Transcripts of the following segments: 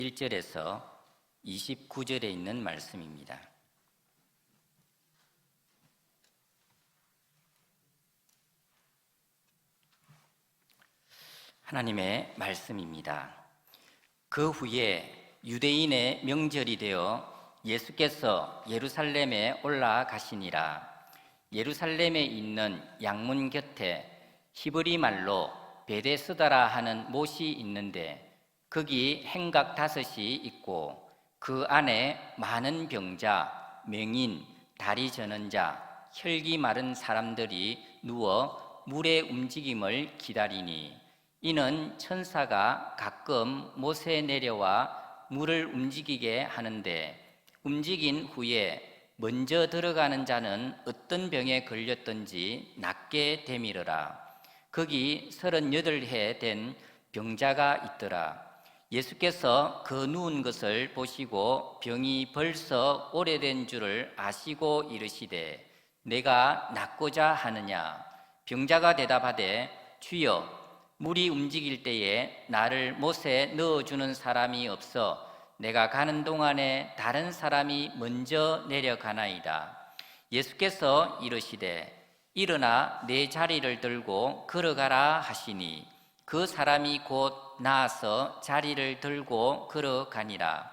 1절에서 29절에 있는 말씀입니다. 하나님의 말씀입니다. 그 후에 유대인의 명절이 되어 예수께서 예루살렘에 올라가시니라. 예루살렘에 있는 양문 곁에 히브리 말로 베데스다라 하는 못이 있는데 거기 행각 5이 있고 그 안에 많은 병자, 맹인, 다리 저는 자, 혈기 마른 사람들이 누워 물의 움직임을 기다리니 이는 천사가 가끔 못에 내려와 물을 움직이게 하는데 움직인 후에 먼저 들어가는 자는 어떤 병에 걸렸든지 낫게 되밀어라. 거기 38해 된 병자가 있더라. 예수께서 그 누운 것을 보시고 병이 벌써 오래된 줄을 아시고 이르시되 내가 낫고자 하느냐? 병자가 대답하되 주여 물이 움직일 때에 나를 못에 넣어주는 사람이 없어 내가 가는 동안에 다른 사람이 먼저 내려가나이다. 예수께서 이르시되 일어나 내 자리를 들고 걸어가라 하시니 그 사람이 곧 나아서 자리를 들고 걸어가니라.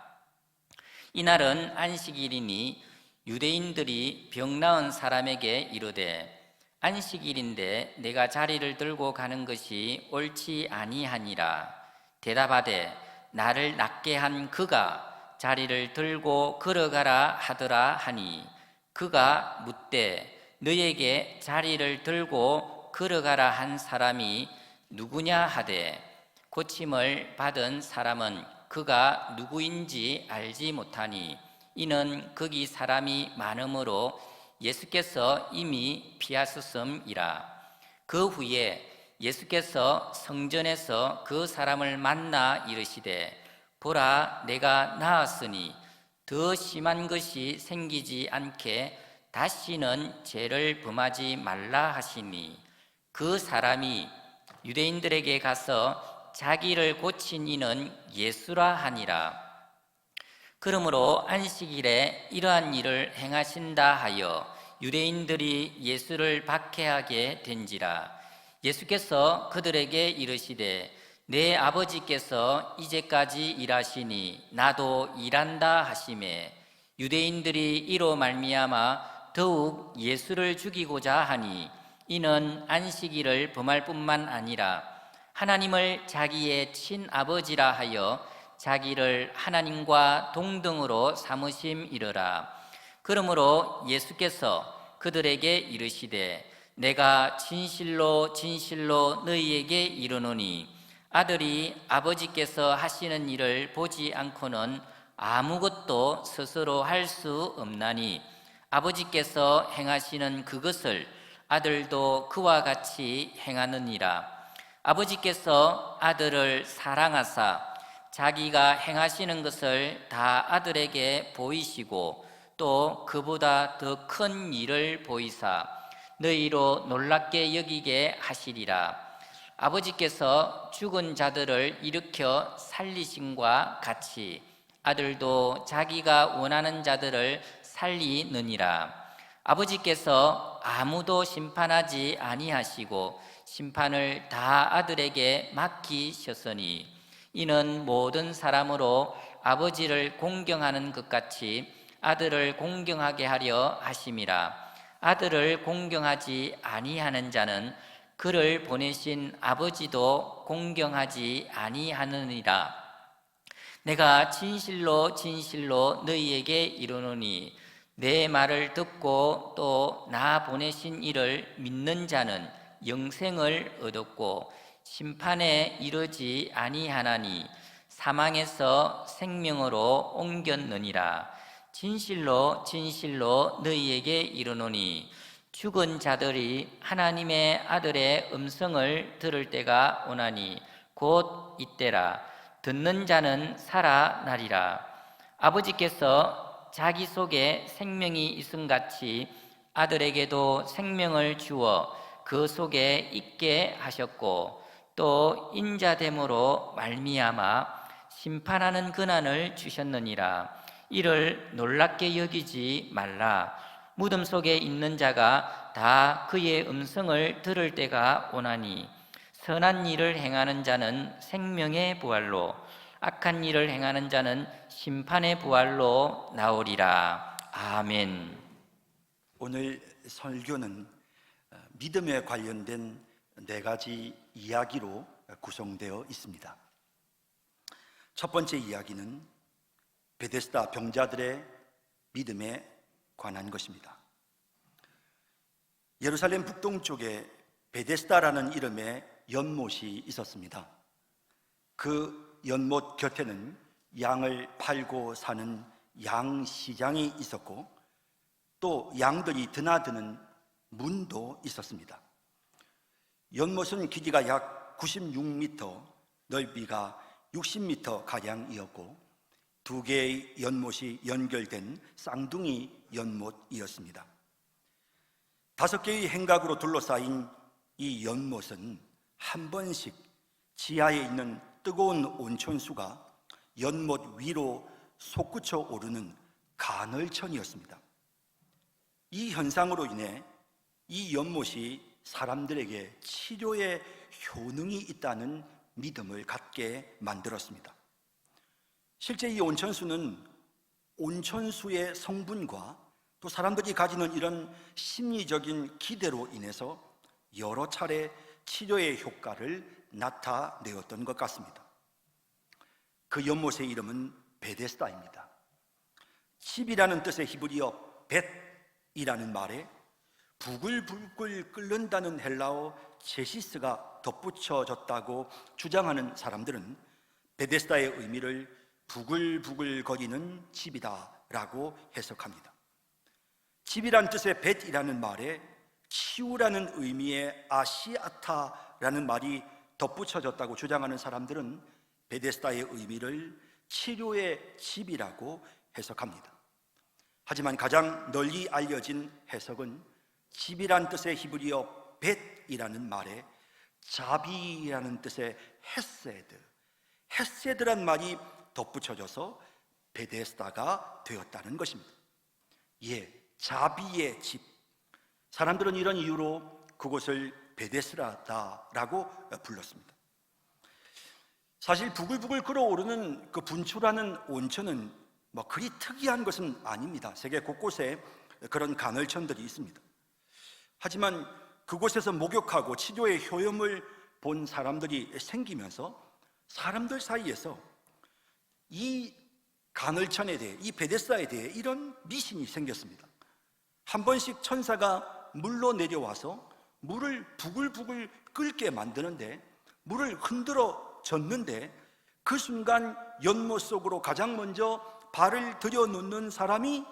이날은 안식일이니 유대인들이 병 나은 사람에게 이르되 안식일인데 내가 자리를 들고 가는 것이 옳지 아니하니라. 대답하되 나를 낫게 한 그가 자리를 들고 걸어가라 하더라 하니 그가 묻되 너에게 자리를 들고 걸어가라 한 사람이 누구냐 하되 고침을 받은 사람은 그가 누구인지 알지 못하니 이는 거기 사람이 많으므로 예수께서 이미 피하셨음이라. 그 후에 예수께서 성전에서 그 사람을 만나 이르시되 보라 내가 나았으니 더 심한 것이 생기지 않게 다시는 죄를 범하지 말라 하시니 그 사람이 유대인들에게 가서 자기를 고친 이는 예수라 하니라. 그러므로 안식일에 이러한 일을 행하신다 하여 유대인들이 예수를 박해하게 된지라. 예수께서 그들에게 이르시되 내 아버지께서 이제까지 일하시니 나도 일한다 하시매 유대인들이 이로 말미암아 더욱 예수를 죽이고자 하니 이는 안식일을 범할 뿐만 아니라 하나님을 자기의 친아버지라 하여 자기를 하나님과 동등으로 삼으심이러라. 그러므로 예수께서 그들에게 이르시되 내가 진실로 진실로 너희에게 이르노니 아들이 아버지께서 하시는 일을 보지 않고는 아무것도 스스로 할 수 없나니 아버지께서 행하시는 그것을 아들도 그와 같이 행하느니라. 아버지께서 아들을 사랑하사 자기가 행하시는 것을 다 아들에게 보이시고 또 그보다 더 큰 일을 보이사 너희로 놀랍게 여기게 하시리라. 아버지께서 죽은 자들을 일으켜 살리심과 같이 아들도 자기가 원하는 자들을 살리느니라. 아버지께서 아무도 심판하지 아니하시고 심판을 다 아들에게 맡기셨으니 이는 모든 사람으로 아버지를 공경하는 것 같이 아들을 공경하게 하려 하심이라. 아들을 공경하지 아니하는 자는 그를 보내신 아버지도 공경하지 아니하느니라. 내가 진실로 진실로 너희에게 이르노니 내 말을 듣고 또 나 보내신 이를 믿는 자는 영생을 얻었고 심판에 이르지 아니하나니 사망에서 생명으로 옮겼느니라. 진실로 진실로 너희에게 이르노니 죽은 자들이 하나님의 아들의 음성을 들을 때가 오나니 곧 이때라. 듣는 자는 살아나리라. 아버지께서 자기 속에 생명이 있음같이 아들에게도 생명을 주어 그 속에 있게 하셨고 또 인자됨으로 말미암아 심판하는 권한을 주셨느니라. 이를 놀랍게 여기지 말라. 무덤 속에 있는 자가 다 그의 음성을 들을 때가 오나니 선한 일을 행하는 자는 생명의 부활로, 악한 일을 행하는 자는 심판의 부활로 나오리라. 아멘. 오늘 설교는 믿음에 관련된 4가지 이야기로 구성되어 있습니다. 첫 번째 이야기는 베데스다 병자들의 믿음에 관한 것입니다. 예루살렘 북동쪽에 베데스다라는 이름의 연못이 있었습니다. 그 연못 곁에는 양을 팔고 사는 양시장이 있었고 또 양들이 드나드는 문도 있었습니다. 연못은 길이가 약 96m, 넓이가 60m 가량이었고 2개의 연못이 연결된 쌍둥이 연못이었습니다. 5개의 행각으로 둘러싸인 이 연못은 한 번씩 지하에 있는 뜨거운 온천수가 연못 위로 솟구쳐 오르는 간헐천이었습니다. 이 현상으로 인해 이 연못이 사람들에게 치료의 효능이 있다는 믿음을 갖게 만들었습니다. 실제 이 온천수는 온천수의 성분과 또 사람들이 가지는 이런 심리적인 기대로 인해서 여러 차례 치료의 효과를 나타내었던 것 같습니다. 그 연못의 이름은 베데스다입니다. 집이라는 뜻의 히브리어 벳이라는 말에 부글부글 끓는다는 헬라어 제시스가 덧붙여졌다고 주장하는 사람들은 베데스다의 의미를 부글부글 거리는 집이다라고 해석합니다. 집이란 뜻의 벳이라는 말에 치유라는 의미의 아시아타라는 말이 덧붙여졌다고 주장하는 사람들은 베데스다의 의미를 치료의 집이라고 해석합니다. 하지만 가장 널리 알려진 해석은 집이란 뜻의 히브리어 벳이라는 말에 자비라는 뜻의 헤세드란 말이 덧붙여져서 베데스다가 되었다는 것입니다. 예, 자비의 집. 사람들은 이런 이유로 그곳을 베데스다라고 불렀습니다. 사실 부글부글 끓어오르는 그 분출하는 온천은 그리 특이한 것은 아닙니다. 세계 곳곳에 그런 간헐천들이 있습니다. 하지만 그곳에서 목욕하고 치료의 효험을 본 사람들이 생기면서 사람들 사이에서 이 간헐천에 대해, 이 베데스다에 대해 이런 미신이 생겼습니다. 한 번씩 천사가 물로 내려와서 물을 부글부글 끓게 만드는데, 물을 흔들어 젓는데 그 순간 연못 속으로 가장 먼저 발을 들여놓는 사람이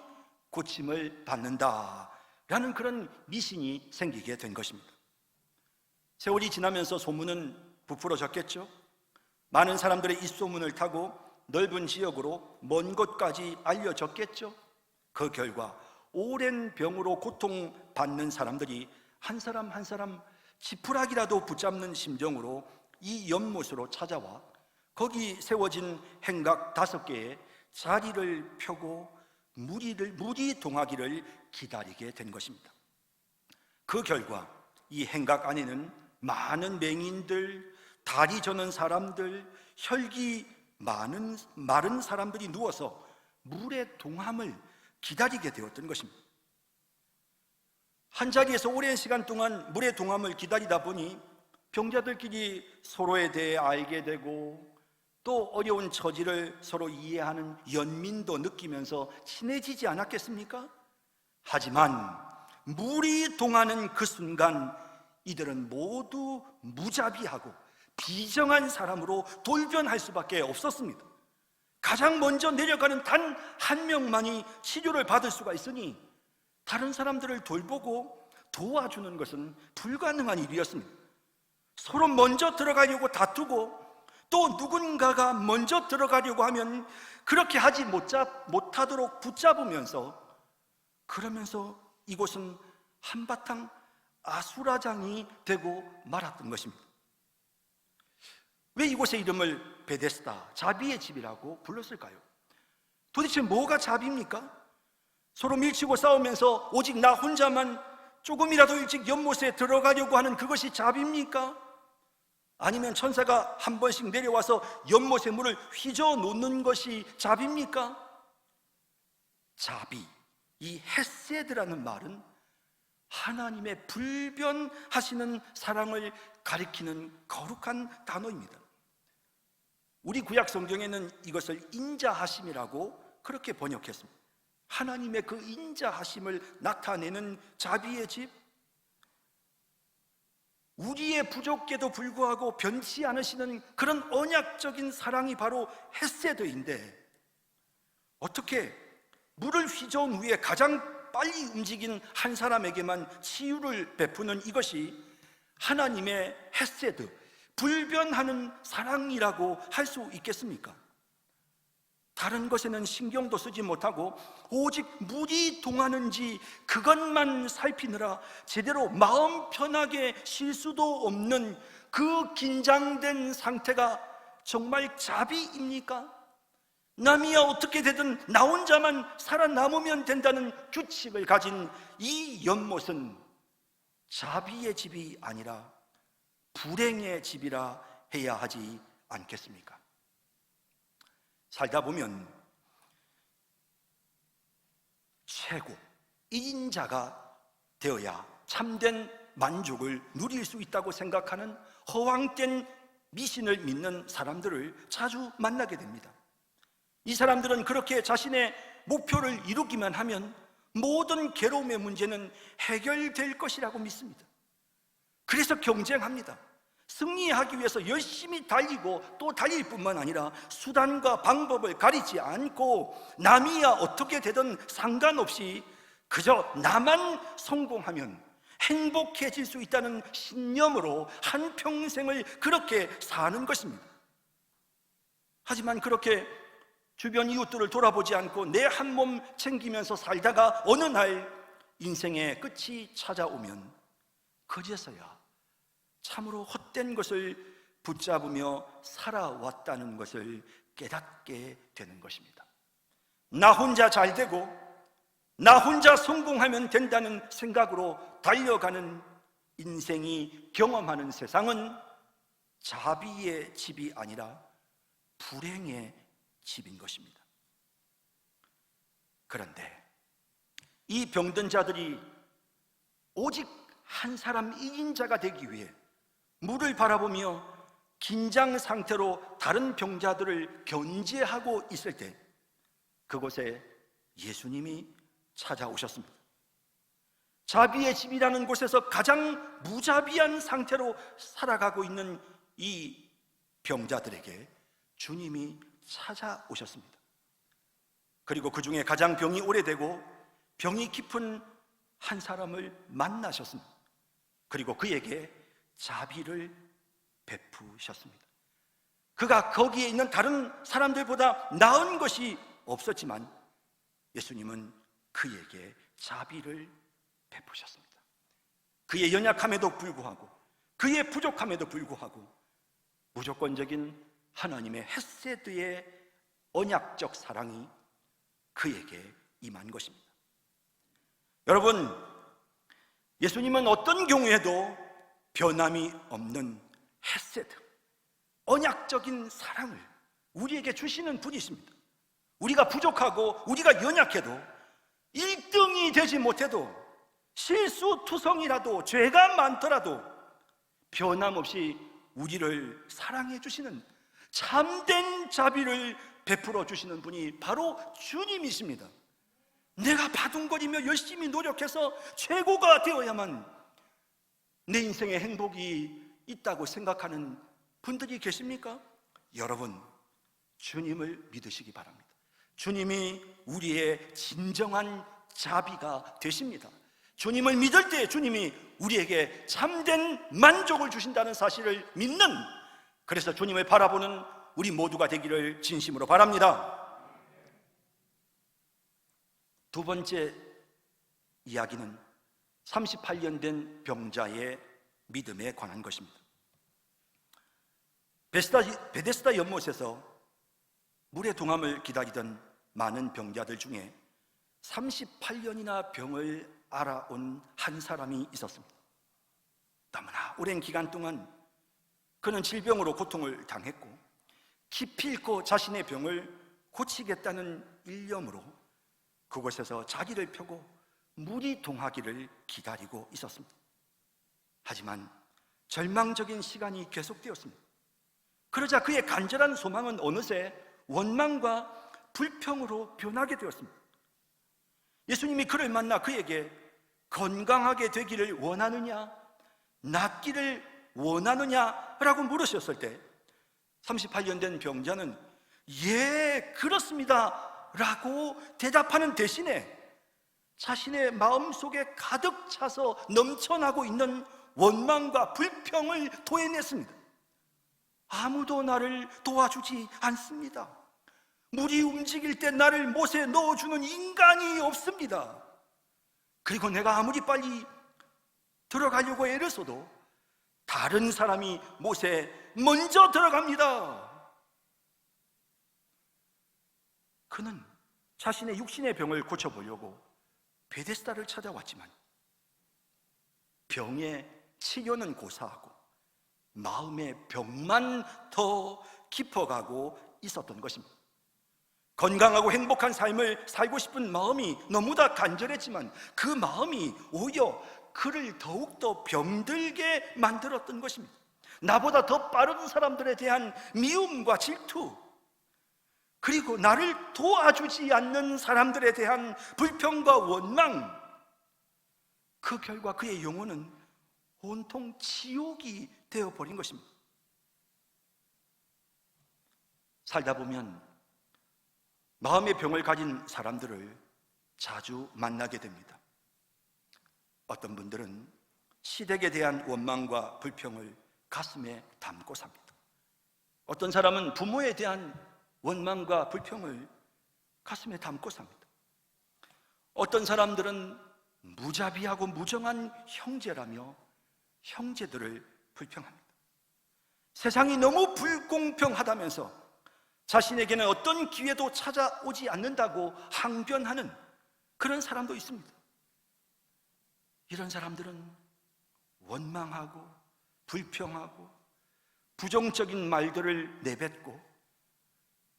고침을 받는다라는 그런 미신이 생기게 된 것입니다. 세월이 지나면서 소문은 부풀어졌겠죠. 많은 사람들의 이 소문을 타고 넓은 지역으로 먼 곳까지 알려졌겠죠. 그 결과 오랜 병으로 고통받는 사람들이 한 사람 한 사람 지푸라기라도 붙잡는 심정으로 이 연못으로 찾아와 거기 세워진 행각 5개에 자리를 펴고 물이 동하기를 기다리게 된 것입니다. 그 결과 이 행각 안에는 많은 맹인들, 다리 저는 사람들, 혈기 마른 사람들이 누워서 물의 동함을 기다리게 되었던 것입니다. 한 자리에서 오랜 시간 동안 물의 동함을 기다리다 보니 병자들끼리 서로에 대해 알게 되고 또 어려운 처지를 서로 이해하는 연민도 느끼면서 친해지지 않았겠습니까? 하지만 물이 동하는 그 순간 이들은 모두 무자비하고 비정한 사람으로 돌변할 수밖에 없었습니다. 가장 먼저 내려가는 단 한 명만이 치료를 받을 수가 있으니 다른 사람들을 돌보고 도와주는 것은 불가능한 일이었습니다. 서로 먼저 들어가려고 다투고 또 누군가가 먼저 들어가려고 하면 그렇게 하지 못하도록 붙잡으면서, 그러면서 이곳은 한바탕 아수라장이 되고 말았던 것입니다. 왜 이곳의 이름을 베데스다, 자비의 집이라고 불렀을까요? 도대체 뭐가 자비입니까? 서로 밀치고 싸우면서 오직 나 혼자만 조금이라도 일찍 연못에 들어가려고 하는 그것이 자비입니까? 아니면 천사가 한 번씩 내려와서 연못의 물을 휘저 놓는 것이 자비입니까? 자비, 이 헤세드라는 말은 하나님의 불변하시는 사랑을 가리키는 거룩한 단어입니다. 우리 구약 성경에는 이것을 인자하심이라고 그렇게 번역했습니다. 하나님의 그 인자하심을 나타내는 자비의 집, 우리의 부족에도 불구하고 변치 않으시는 그런 언약적인 사랑이 바로 헤세드인데, 어떻게 물을 휘저은 후에 가장 빨리 움직인 한 사람에게만 치유를 베푸는 이것이 하나님의 헤세드, 불변하는 사랑이라고 할 수 있겠습니까? 다른 것에는 신경도 쓰지 못하고 오직 물이 동하는지 그것만 살피느라 제대로 마음 편하게 쉴 수도 없는 그 긴장된 상태가 정말 자비입니까? 남이야 어떻게 되든 나 혼자만 살아남으면 된다는 규칙을 가진 이 연못은 자비의 집이 아니라 불행의 집이라 해야 하지 않겠습니까? 살다 보면 최고 1인자가 되어야 참된 만족을 누릴 수 있다고 생각하는 허황된 미신을 믿는 사람들을 자주 만나게 됩니다. 이 사람들은 그렇게 자신의 목표를 이루기만 하면 모든 괴로움의 문제는 해결될 것이라고 믿습니다. 그래서 경쟁합니다. 승리하기 위해서 열심히 달리고 또 달릴 뿐만 아니라 수단과 방법을 가리지 않고 남이야 어떻게 되든 상관없이 그저 나만 성공하면 행복해질 수 있다는 신념으로 한평생을 그렇게 사는 것입니다. 하지만 그렇게 주변 이웃들을 돌아보지 않고 내 한 몸 챙기면서 살다가 어느 날 인생의 끝이 찾아오면 그제서야 참으로 헛된 것을 붙잡으며 살아왔다는 것을 깨닫게 되는 것입니다. 나 혼자 잘 되고 나 혼자 성공하면 된다는 생각으로 달려가는 인생이 경험하는 세상은 자비의 집이 아니라 불행의 집인 것입니다. 그런데 이 병든 자들이 오직 한 사람 1인자가 되기 위해 물을 바라보며 긴장 상태로 다른 병자들을 견제하고 있을 때 그곳에 예수님이 찾아오셨습니다. 자비의 집이라는 곳에서 가장 무자비한 상태로 살아가고 있는 이 병자들에게 주님이 찾아오셨습니다. 그리고 그 중에 가장 병이 오래되고 병이 깊은 한 사람을 만나셨습니다. 그리고 그에게 자비를 베푸셨습니다. 그가 거기에 있는 다른 사람들보다 나은 것이 없었지만 예수님은 그에게 자비를 베푸셨습니다. 그의 연약함에도 불구하고 그의 부족함에도 불구하고 무조건적인 하나님의 헤세드의 언약적 사랑이 그에게 임한 것입니다. 여러분, 예수님은 어떤 경우에도 변함이 없는 헤세드, 언약적인 사랑을 우리에게 주시는 분이십니다. 우리가 부족하고 우리가 연약해도 1등이 되지 못해도 실수투성이라도 죄가 많더라도 변함없이 우리를 사랑해 주시는 참된 자비를 베풀어 주시는 분이 바로 주님이십니다. 내가 바둥거리며 열심히 노력해서 최고가 되어야만 내 인생에 행복이 있다고 생각하는 분들이 계십니까? 여러분, 주님을 믿으시기 바랍니다. 주님이 우리의 진정한 자비가 되십니다. 주님을 믿을 때 주님이 우리에게 참된 만족을 주신다는 사실을 믿는, 그래서 주님을 바라보는 우리 모두가 되기를 진심으로 바랍니다. 두 번째 이야기는 38년 된 병자의 믿음에 관한 것입니다. 베데스다 연못에서 물의 동함을 기다리던 많은 병자들 중에 38년이나 병을 앓아온 한 사람이 있었습니다. 너무나 오랜 기간 동안 그는 질병으로 고통을 당했고 기필코 자신의 병을 고치겠다는 일념으로 그곳에서 자기를 펴고 물이 동하기를 기다리고 있었습니다. 하지만 절망적인 시간이 계속되었습니다. 그러자 그의 간절한 소망은 어느새 원망과 불평으로 변하게 되었습니다. 예수님이 그를 만나 그에게 건강하게 되기를 원하느냐, 낫기를 원하느냐라고 물으셨을 때 38년 된 병자는 예, 그렇습니다 라고 대답하는 대신에 자신의 마음속에 가득 차서 넘쳐나고 있는 원망과 불평을 토해냈습니다. 아무도 나를 도와주지 않습니다. 물이 움직일 때 나를 못에 넣어주는 인간이 없습니다. 그리고 내가 아무리 빨리 들어가려고 애를 써도 다른 사람이 못에 먼저 들어갑니다. 그는 자신의 육신의 병을 고쳐보려고 베데스다를 찾아왔지만 병의 치료는 고사하고 마음의 병만 더 깊어가고 있었던 것입니다. 건강하고 행복한 삶을 살고 싶은 마음이 너무나 간절했지만 그 마음이 오히려 그를 더욱더 병들게 만들었던 것입니다. 나보다 더 빠른 사람들에 대한 미움과 질투, 그리고 나를 도와주지 않는 사람들에 대한 불평과 원망, 그 결과 그의 영혼은 온통 지옥이 되어버린 것입니다. 살다 보면 마음의 병을 가진 사람들을 자주 만나게 됩니다. 어떤 분들은 시댁에 대한 원망과 불평을 가슴에 담고 삽니다. 어떤 사람은 부모에 대한 원망과 불평을 가슴에 담고 삽니다. 어떤 사람들은 무자비하고 무정한 형제라며 형제들을 불평합니다. 세상이 너무 불공평하다면서 자신에게는 어떤 기회도 찾아오지 않는다고 항변하는 그런 사람도 있습니다. 이런 사람들은 원망하고 불평하고 부정적인 말들을 내뱉고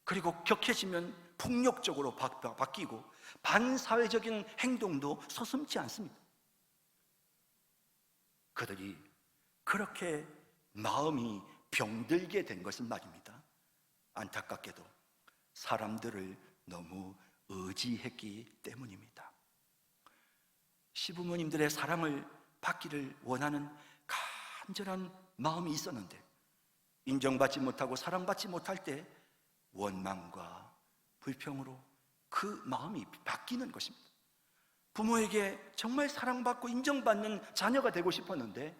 그리고 격해지면 폭력적으로 바뀌고 반사회적인 행동도 서슴지 않습니다. 그들이 그렇게 마음이 병들게 된 것은 말입니다. 안타깝게도 사람들을 너무 의지했기 때문입니다. 시부모님들의 사랑을 받기를 원하는 간절한 마음이 있었는데 인정받지 못하고 사랑받지 못할 때 원망과 불평으로 그 마음이 바뀌는 것입니다. 부모에게 정말 사랑받고 인정받는 자녀가 되고 싶었는데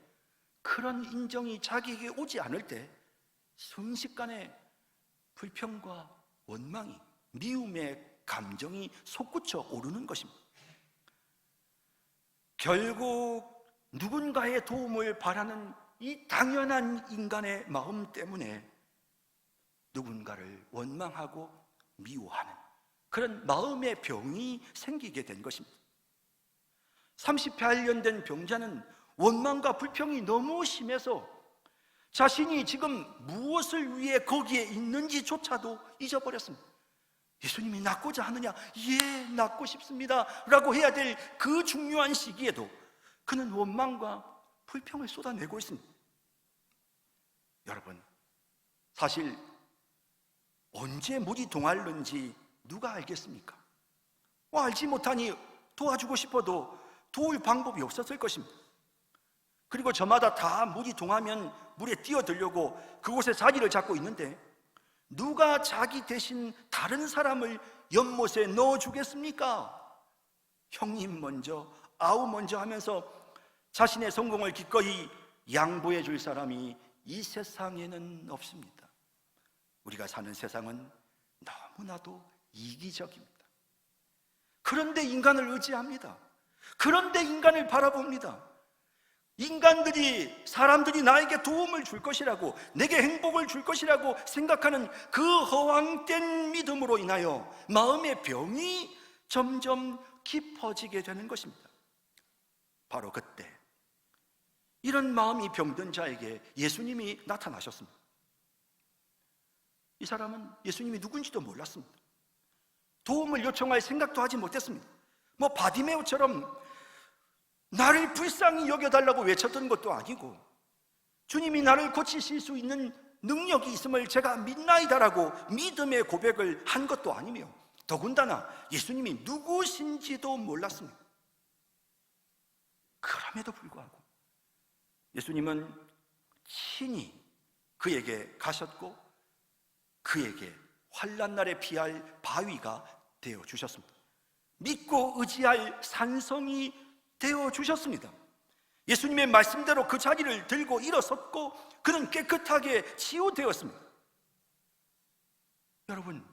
그런 인정이 자기에게 오지 않을 때 순식간에 불평과 원망이, 미움의 감정이 솟구쳐 오르는 것입니다. 결국 누군가의 도움을 바라는 이 당연한 인간의 마음 때문에 누군가를 원망하고 미워하는 그런 마음의 병이 생기게 된 것입니다. 38년 된 병자는 원망과 불평이 너무 심해서 자신이 지금 무엇을 위해 거기에 있는지조차도 잊어버렸습니다. 예수님이 낫고자 하느냐? 예, 낫고 싶습니다 라고 해야 될 그 중요한 시기에도 그는 원망과 불평을 쏟아내고 있습니다. 여러분, 사실 언제 물이 동할는지 누가 알겠습니까? 알지 못하니 도와주고 싶어도 도울 방법이 없었을 것입니다. 그리고 저마다 다 물이 동하면 물에 뛰어들려고 그곳에 자리를 잡고 있는데 누가 자기 대신 다른 사람을 연못에 넣어주겠습니까? 형님 먼저, 아우 먼저 하면서 자신의 성공을 기꺼이 양보해 줄 사람이 이 세상에는 없습니다. 우리가 사는 세상은 너무나도 이기적입니다. 그런데 인간을 의지합니다. 그런데 인간을 바라봅니다. 사람들이 나에게 도움을 줄 것이라고, 내게 행복을 줄 것이라고 생각하는 그 허황된 믿음으로 인하여 마음의 병이 점점 깊어지게 되는 것입니다. 바로 그때 이런 마음이 병든 자에게 예수님이 나타나셨습니다. 이 사람은 예수님이 누군지도 몰랐습니다. 도움을 요청할 생각도 하지 못했습니다. 바디메오처럼 나를 불쌍히 여겨달라고 외쳤던 것도 아니고, 주님이 나를 고치실 수 있는 능력이 있음을 제가 믿나이다라고 믿음의 고백을 한 것도 아니며, 더군다나 예수님이 누구신지도 몰랐습니다. 그럼에도 불구하고 예수님은 친히 그에게 가셨고, 그에게 환난 날에 피할 바위가 되어 주셨습니다. 믿고 의지할 산성이 되어 주셨습니다. 예수님의 말씀대로 그 자리를 들고 일어섰고, 그는 깨끗하게 치유되었습니다. 여러분,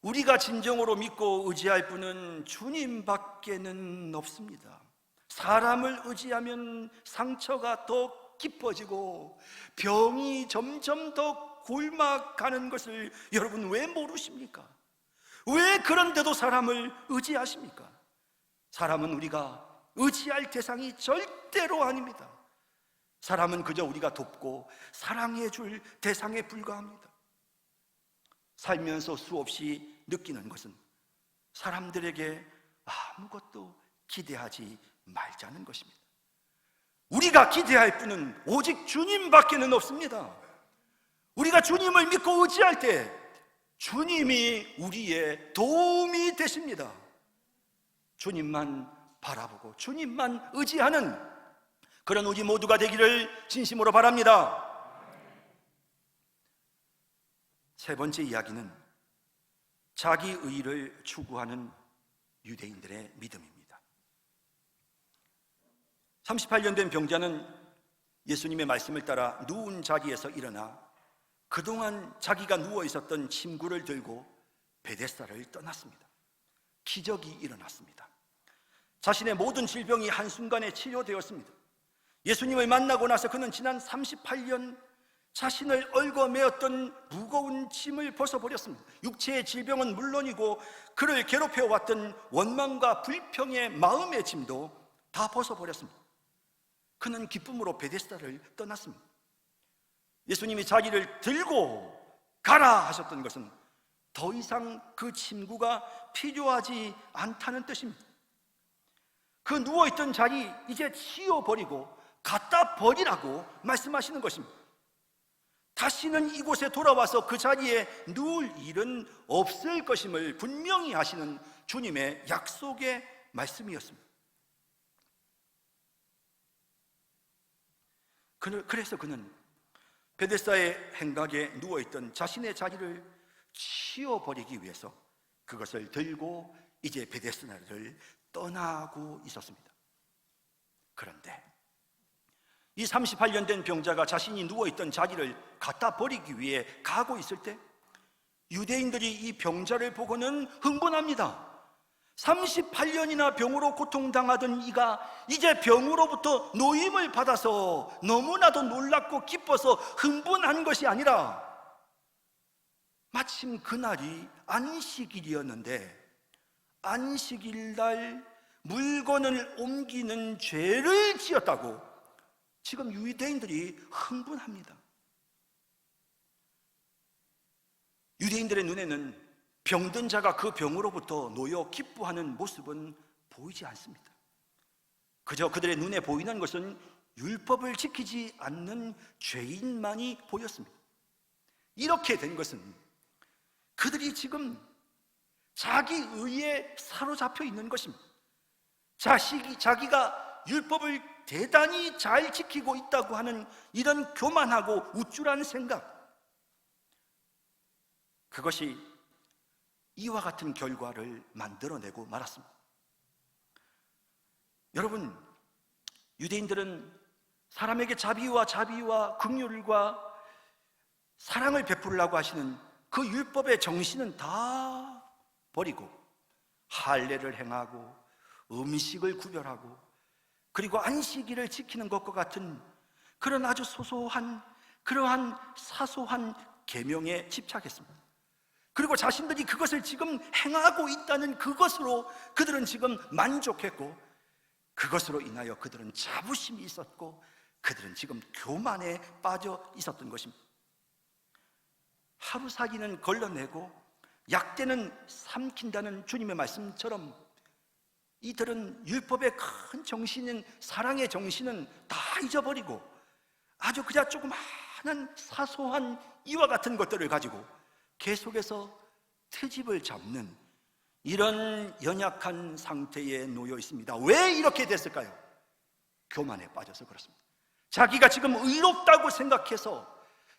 우리가 진정으로 믿고 의지할 분은 주님밖에는 없습니다. 사람을 의지하면 상처가 더 깊어지고 병이 점점 더 골마가는 것을 여러분 왜 모르십니까? 왜 그런데도 사람을 의지하십니까? 사람은 우리가 의지할 대상이 절대로 아닙니다. 사람은 그저 우리가 돕고 사랑해 줄 대상에 불과합니다. 살면서 수없이 느끼는 것은 사람들에게 아무것도 기대하지 말자는 것입니다. 우리가 기대할 분은 오직 주님밖에는 없습니다. 우리가 주님을 믿고 의지할 때 주님이 우리의 도움이 되십니다. 주님만 바라보고 주님만 의지하는 그런 우리 모두가 되기를 진심으로 바랍니다. 세 번째 이야기는 자기 의를 추구하는 유대인들의 믿음입니다. 38년 된 병자는 예수님의 말씀을 따라 누운 자리에서 일어나 그동안 자기가 누워 있었던 침구를 들고 베데스다를 떠났습니다. 기적이 일어났습니다. 자신의 모든 질병이 한순간에 치료되었습니다. 예수님을 만나고 나서 그는 지난 38년 자신을 얽어매었던 무거운 짐을 벗어버렸습니다. 육체의 질병은 물론이고 그를 괴롭혀왔던 원망과 불평의 마음의 짐도 다 벗어버렸습니다. 그는 기쁨으로 베데스다를 떠났습니다. 예수님이 자기를 들고 가라 하셨던 것은 더 이상 그 침구가 필요하지 않다는 뜻입니다. 그 누워있던 자리 이제 치워버리고 갖다 버리라고 말씀하시는 것입니다. 다시는 이곳에 돌아와서 그 자리에 누울 일은 없을 것임을 분명히 하시는 주님의 약속의 말씀이었습니다. 그래서 그는 베데스다의 행각에 누워있던 자신의 자리를 치워버리기 위해서 그것을 들고 이제 베데스다를 떠나고 있었습니다. 그런데 이 38년 된 병자가 자신이 누워있던 자리를 갖다 버리기 위해 가고 있을 때 유대인들이 이 병자를 보고는 흥분합니다. 38년이나 병으로 고통당하던 이가 이제 병으로부터 노임을 받아서 너무나도 놀랍고 기뻐서 흥분한 것이 아니라 마침 그날이 안식일이었는데 안식일 날 물건을 옮기는 죄를 지었다고 지금 유대인들이 흥분합니다. 유대인들의 눈에는 병든 자가 그 병으로부터 놓여 기뻐하는 모습은 보이지 않습니다. 그저 그들의 눈에 보이는 것은 율법을 지키지 않는 죄인만이 보였습니다. 이렇게 된 것은 그들이 지금 자기 의에 사로잡혀 있는 것입니다. 자기가 율법을 대단히 잘 지키고 있다고 하는 이런 교만하고 우쭐한 생각, 그것이 이와 같은 결과를 만들어내고 말았습니다. 여러분, 유대인들은 사람에게 자비와 긍휼과 사랑을 베풀으려고 하시는 그 율법의 정신은 다 버리고 할례를 행하고 음식을 구별하고 그리고 안식일을 지키는 것과 같은 그런 아주 소소한 그러한 사소한 계명에 집착했습니다. 그리고 자신들이 그것을 지금 행하고 있다는 그것으로 그들은 지금 만족했고, 그것으로 인하여 그들은 자부심이 있었고, 그들은 지금 교만에 빠져 있었던 것입니다. 하루살이는 걸러내고 약대는 삼킨다는 주님의 말씀처럼 이들은 율법의 큰 정신인 사랑의 정신은 다 잊어버리고 아주 그냥 조그마한 사소한 이와 같은 것들을 가지고 계속해서 트집을 잡는 이런 연약한 상태에 놓여 있습니다. 왜 이렇게 됐을까요? 교만에 빠져서 그렇습니다. 자기가 지금 의롭다고 생각해서,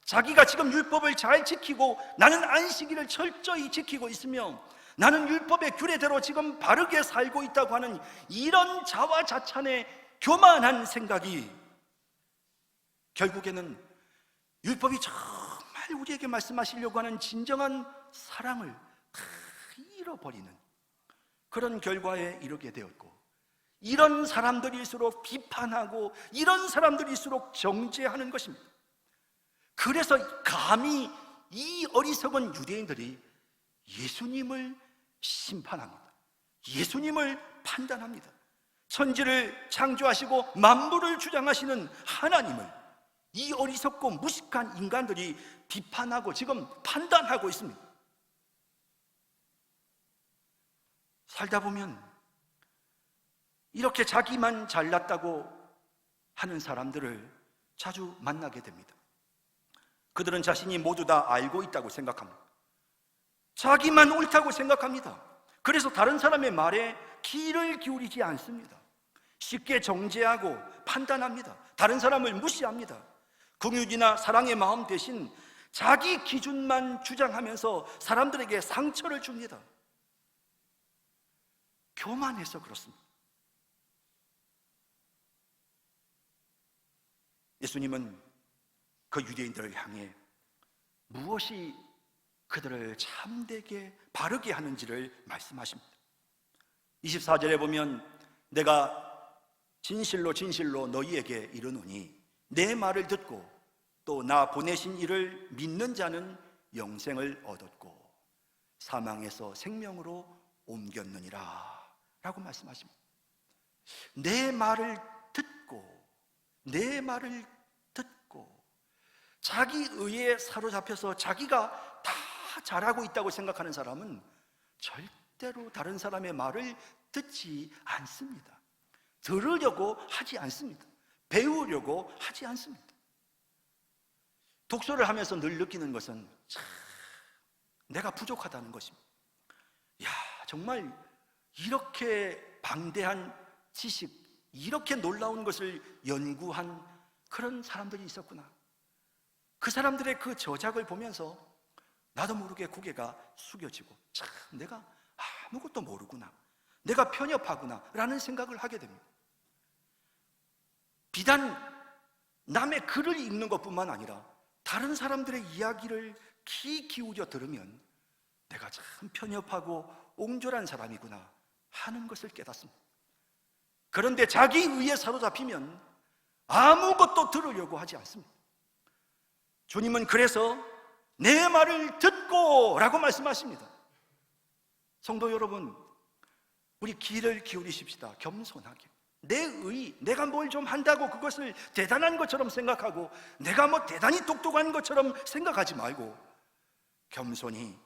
자기가 지금 율법을 잘 지키고 나는 안식일을 철저히 지키고 있으며 나는 율법의 규례대로 지금 바르게 살고 있다고 하는 이런 자화자찬의 교만한 생각이 결국에는 율법이 정말 우리에게 말씀하시려고 하는 진정한 사랑을 다 잃어버리는 그런 결과에 이르게 되었고, 이런 사람들일수록 비판하고 이런 사람들일수록 정죄하는 것입니다. 그래서 감히 이 어리석은 유대인들이 예수님을 심판합니다. 예수님을 판단합니다. 천지를 창조하시고 만물을 주장하시는 하나님을 이 어리석고 무식한 인간들이 비판하고 지금 판단하고 있습니다. 살다 보면 이렇게 자기만 잘났다고 하는 사람들을 자주 만나게 됩니다. 그들은 자신이 모두 다 알고 있다고 생각합니다. 자기만 옳다고 생각합니다. 그래서 다른 사람의 말에 귀를 기울이지 않습니다. 쉽게 정죄하고 판단합니다. 다른 사람을 무시합니다. 긍휼이나 사랑의 마음 대신 자기 기준만 주장하면서 사람들에게 상처를 줍니다. 교만해서 그렇습니다. 예수님은 그 유대인들을 향해 무엇이 그들을 참되게 바르게 하는지를 말씀하십니다. 24절에 보면 내가 진실로 진실로 너희에게 이르노니 내 말을 듣고 또 나 보내신 이를 믿는 자는 영생을 얻었고 사망에서 생명으로 옮겼느니라 라고 말씀하십니다. 내 말을 듣고 내 말을 듣고 자기 의에 사로잡혀서 자기가 다 잘하고 있다고 생각하는 사람은 절대로 다른 사람의 말을 듣지 않습니다. 들으려고 하지 않습니다. 배우려고 하지 않습니다. 독서를 하면서 늘 느끼는 것은 참 내가 부족하다는 것입니다. 야, 정말 이렇게 방대한 지식, 이렇게 놀라운 것을 연구한 그런 사람들이 있었구나. 그 사람들의 그 저작을 보면서 나도 모르게 고개가 숙여지고 참 내가 아무것도 모르구나, 내가 편협하구나 라는 생각을 하게 됩니다. 비단 남의 글을 읽는 것뿐만 아니라 다른 사람들의 이야기를 귀 기울여 들으면 내가 참 편협하고 옹졸한 사람이구나 하는 것을 깨닫습니다. 그런데 자기 의에 사로잡히면 아무것도 들으려고 하지 않습니다. 주님은 그래서 내 말을 듣고 라고 말씀하십니다. 성도 여러분, 우리 귀를 기울이십시다. 겸손하게. 내 의, 내가 뭘 좀 한다고 그것을 대단한 것처럼 생각하고 내가 뭐 대단히 똑똑한 것처럼 생각하지 말고 겸손히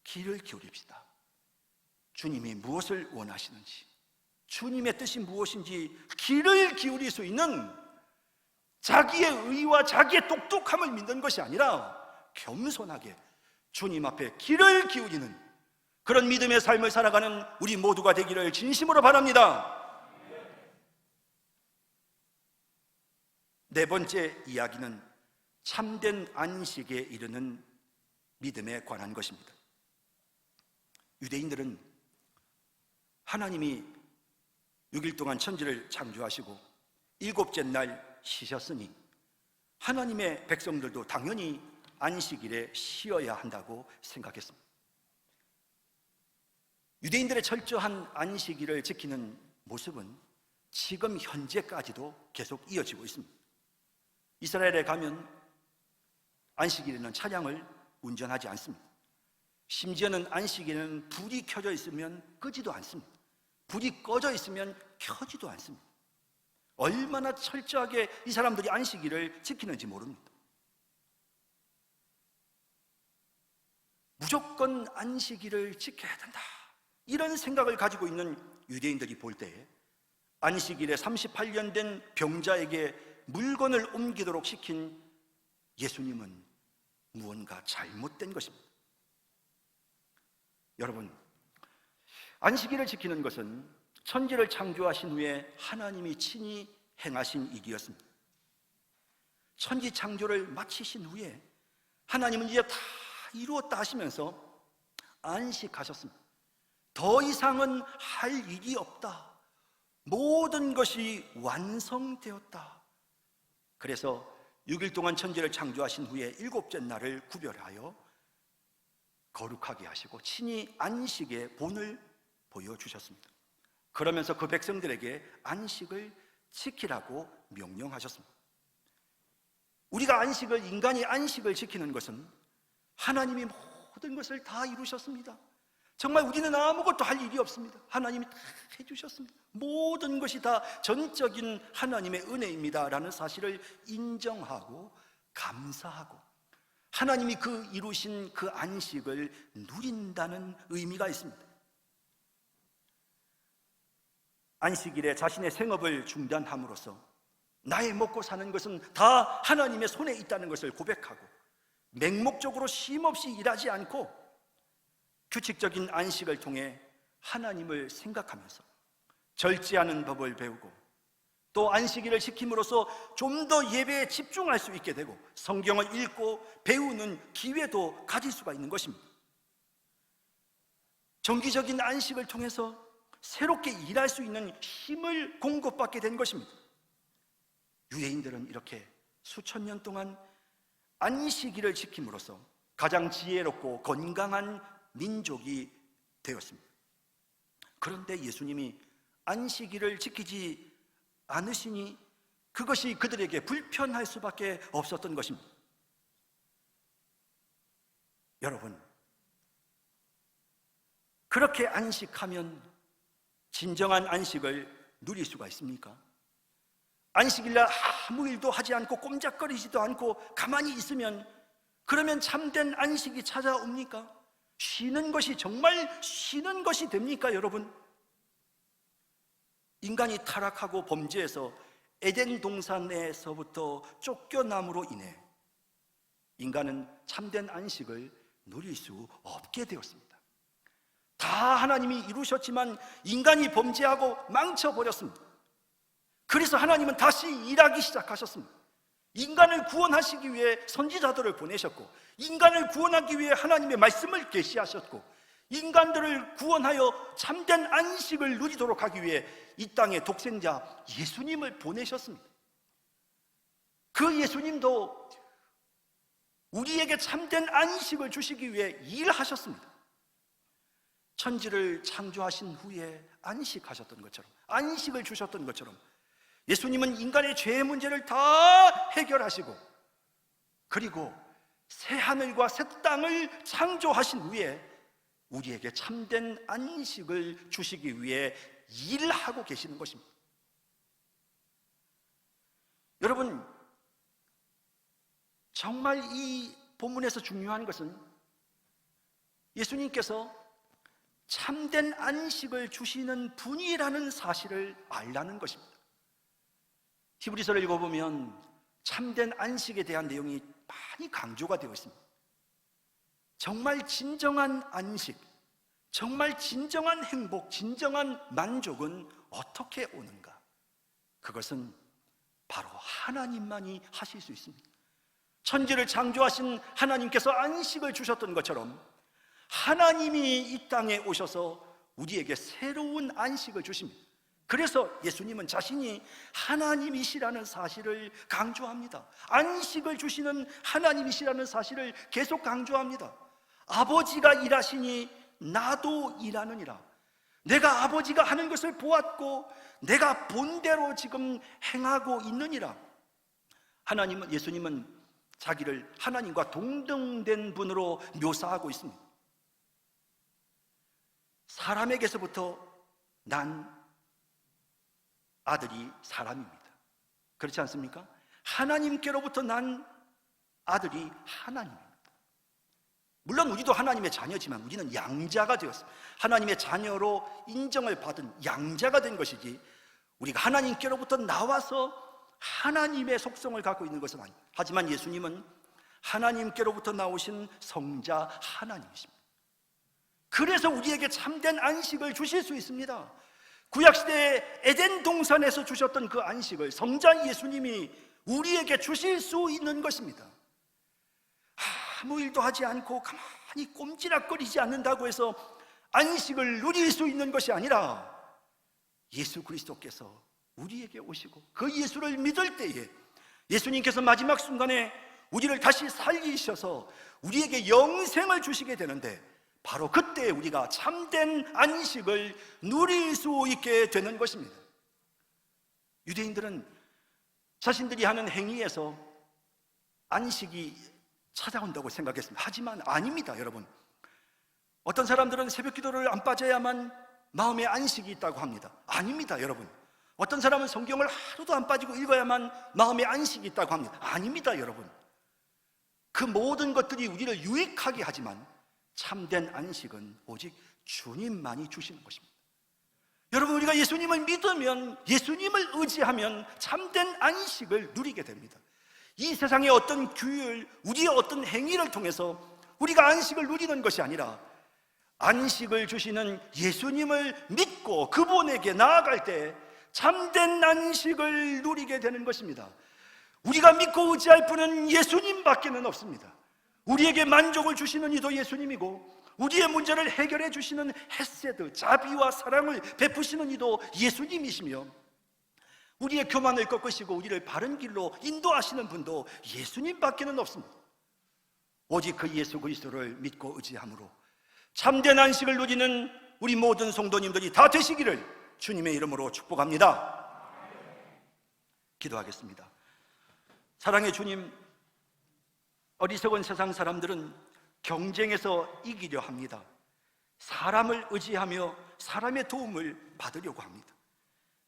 귀를 기울입시다. 주님이 무엇을 원하시는지, 주님의 뜻이 무엇인지 귀를 기울일 수 있는 자기의 의와 자기의 똑똑함을 믿는 것이 아니라 겸손하게 주님 앞에 귀를 기울이는 그런 믿음의 삶을 살아가는 우리 모두가 되기를 진심으로 바랍니다. 네 번째 이야기는 참된 안식에 이르는 믿음에 관한 것입니다. 유대인들은 하나님이 6일 동안 천지를 창조하시고 일곱째 날 쉬셨으니 하나님의 백성들도 당연히 안식일에 쉬어야 한다고 생각했습니다. 유대인들의 철저한 안식일을 지키는 모습은 지금 현재까지도 계속 이어지고 있습니다. 이스라엘에 가면 안식일에는 차량을 운전하지 않습니다. 심지어는 안식일에는 불이 켜져 있으면 끄지도 않습니다. 불이 꺼져 있으면 켜지도 않습니다. 얼마나 철저하게 이 사람들이 안식일을 지키는지 모릅니다. 무조건 안식일을 지켜야 된다, 이런 생각을 가지고 있는 유대인들이 볼 때에 안식일에 38년 된 병자에게 물건을 옮기도록 시킨 예수님은 무언가 잘못된 것입니다. 여러분, 안식일을 지키는 것은 천지를 창조하신 후에 하나님이 친히 행하신 일이었습니다. 천지 창조를 마치신 후에 하나님은 이제 다 이루었다 하시면서 안식하셨습니다. 더 이상은 할 일이 없다, 모든 것이 완성되었다. 그래서 6일 동안 천지를 창조하신 후에 일곱째 날을 구별하여 거룩하게 하시고 친히 안식의 본을 보여주셨습니다. 그러면서 그 백성들에게 안식을 지키라고 명령하셨습니다. 우리가 인간이 안식을 지키는 것은 하나님이 모든 것을 다 이루셨습니다. 정말 우리는 아무것도 할 일이 없습니다. 하나님이 다 해주셨습니다. 모든 것이 다 전적인 하나님의 은혜입니다 라는 사실을 인정하고 감사하고 하나님이 그 이루신 그 안식을 누린다는 의미가 있습니다. 안식일에 자신의 생업을 중단함으로써 나의 먹고 사는 것은 다 하나님의 손에 있다는 것을 고백하고 맹목적으로 쉼없이 일하지 않고 규칙적인 안식을 통해 하나님을 생각하면서 절제하는 법을 배우고 또 안식일을 지킴으로써 좀 더 예배에 집중할 수 있게 되고 성경을 읽고 배우는 기회도 가질 수가 있는 것입니다. 정기적인 안식을 통해서 새롭게 일할 수 있는 힘을 공급받게 된 것입니다. 유대인들은 이렇게 수천 년 동안 안식일을 지킴으로써 가장 지혜롭고 건강한 민족이 되었습니다. 그런데 예수님이 안식일을 지키지 않으시니 그것이 그들에게 불편할 수밖에 없었던 것입니다. 여러분, 그렇게 안식하면 진정한 안식을 누릴 수가 있습니까? 안식일날 아무 일도 하지 않고 꼼짝거리지도 않고 가만히 있으면 그러면 참된 안식이 찾아옵니까? 쉬는 것이 정말 쉬는 것이 됩니까, 여러분? 인간이 타락하고 범죄해서 에덴 동산에서부터 쫓겨남으로 인해 인간은 참된 안식을 누릴 수 없게 되었습니다. 다 하나님이 이루셨지만 인간이 범죄하고 망쳐버렸습니다. 그래서 하나님은 다시 일하기 시작하셨습니다. 인간을 구원하시기 위해 선지자들을 보내셨고 인간을 구원하기 위해 하나님의 말씀을 계시하셨고 인간들을 구원하여 참된 안식을 누리도록 하기 위해 이 땅에 독생자 예수님을 보내셨습니다. 그 예수님도 우리에게 참된 안식을 주시기 위해 일하셨습니다. 천지를 창조하신 후에 안식하셨던 것처럼 안식을 주셨던 것처럼 예수님은 인간의 죄의 문제를 다 해결하시고 그리고 새 하늘과 새 땅을 창조하신 후에 우리에게 참된 안식을 주시기 위해 일하고 계시는 것입니다. 여러분, 정말 이 본문에서 중요한 것은 예수님께서 참된 안식을 주시는 분이라는 사실을 알라는 것입니다. 히브리서를 읽어보면 참된 안식에 대한 내용이 많이 강조가 되어 있습니다. 정말 진정한 안식, 정말 진정한 행복, 진정한 만족은 어떻게 오는가? 그것은 바로 하나님만이 하실 수 있습니다. 천지를 창조하신 하나님께서 안식을 주셨던 것처럼 하나님이 이 땅에 오셔서 우리에게 새로운 안식을 주십니다. 그래서 예수님은 자신이 하나님이시라는 사실을 강조합니다. 안식을 주시는 하나님이시라는 사실을 계속 강조합니다. 아버지가 일하시니 나도 일하느니라. 내가 아버지가 하는 것을 보았고 내가 본대로 지금 행하고 있느니라. 예수님은 자기를 하나님과 동등된 분으로 묘사하고 있습니다. 사람에게서부터 난 아들이 사람입니다. 그렇지 않습니까? 하나님께로부터 난 아들이 하나님입니다. 물론 우리도 하나님의 자녀지만 우리는 양자가 되었습니다. 하나님의 자녀로 인정을 받은 양자가 된 것이지, 우리가 하나님께로부터 나와서 하나님의 속성을 갖고 있는 것은 아닙니다. 하지만 예수님은 하나님께로부터 나오신 성자 하나님이십니다. 그래서 우리에게 참된 안식을 주실 수 있습니다. 구약시대에 에덴 동산에서 주셨던 그 안식을 성자 예수님이 우리에게 주실 수 있는 것입니다. 아무 일도 하지 않고 가만히 꼼지락거리지 않는다고 해서 안식을 누릴 수 있는 것이 아니라, 예수 그리스도께서 우리에게 오시고 그 예수를 믿을 때에 예수님께서 마지막 순간에 우리를 다시 살리셔서 우리에게 영생을 주시게 되는데, 바로 그때 우리가 참된 안식을 누릴 수 있게 되는 것입니다. 유대인들은 자신들이 하는 행위에서 안식이 찾아온다고 생각했습니다. 하지만 아닙니다, 여러분. 어떤 사람들은 새벽 기도를 안 빠져야만 마음에 안식이 있다고 합니다. 아닙니다, 여러분. 어떤 사람은 성경을 하루도 안 빠지고 읽어야만 마음에 안식이 있다고 합니다. 아닙니다, 여러분. 그 모든 것들이 우리를 유익하게 하지만 참된 안식은 오직 주님만이 주시는 것입니다. 여러분, 우리가 예수님을 믿으면, 예수님을 의지하면 참된 안식을 누리게 됩니다. 이 세상의 어떤 규율, 우리의 어떤 행위를 통해서 우리가 안식을 누리는 것이 아니라, 안식을 주시는 예수님을 믿고 그분에게 나아갈 때 참된 안식을 누리게 되는 것입니다. 우리가 믿고 의지할 분은 예수님밖에는 없습니다. 우리에게 만족을 주시는 이도 예수님이고, 우리의 문제를 해결해 주시는 헤세드, 자비와 사랑을 베푸시는 이도 예수님이시며, 우리의 교만을 꺾으시고 우리를 바른 길로 인도하시는 분도 예수님밖에는 없습니다. 오직 그 예수 그리스도를 믿고 의지함으로 참된 안식을 누리는 우리 모든 성도님들이 다 되시기를 주님의 이름으로 축복합니다. 기도하겠습니다. 사랑의 주님, 어리석은 세상 사람들은 경쟁에서 이기려 합니다. 사람을 의지하며 사람의 도움을 받으려고 합니다.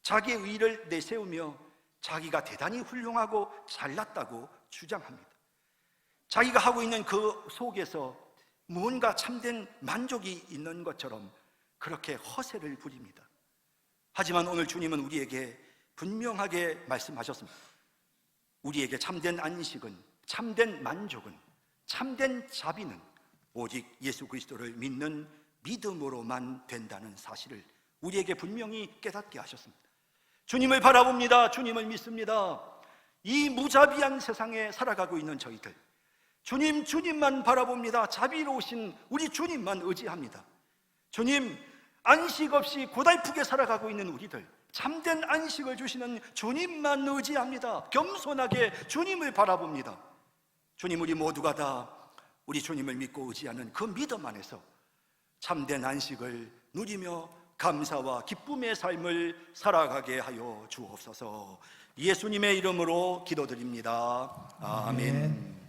자기의 의의를 내세우며 자기가 대단히 훌륭하고 잘났다고 주장합니다. 자기가 하고 있는 그 속에서 무언가 참된 만족이 있는 것처럼 그렇게 허세를 부립니다. 하지만 오늘 주님은 우리에게 분명하게 말씀하셨습니다. 우리에게 참된 안식은, 참된 만족은, 참된 자비는 오직 예수 그리스도를 믿는 믿음으로만 된다는 사실을 우리에게 분명히 깨닫게 하셨습니다. 주님을 바라봅니다. 주님을 믿습니다. 이 무자비한 세상에 살아가고 있는 저희들, 주님만 바라봅니다. 자비로우신 우리 주님만 의지합니다. 주님, 안식 없이 고달프게 살아가고 있는 우리들, 참된 안식을 주시는 주님만 의지합니다. 겸손하게 주님을 바라봅니다. 주님, 우리 모두가 다 우리 주님을 믿고 의지하는 그 믿음 안에서 참된 안식을 누리며 감사와 기쁨의 삶을 살아가게 하여 주옵소서. 예수님의 이름으로 기도드립니다. 아멘.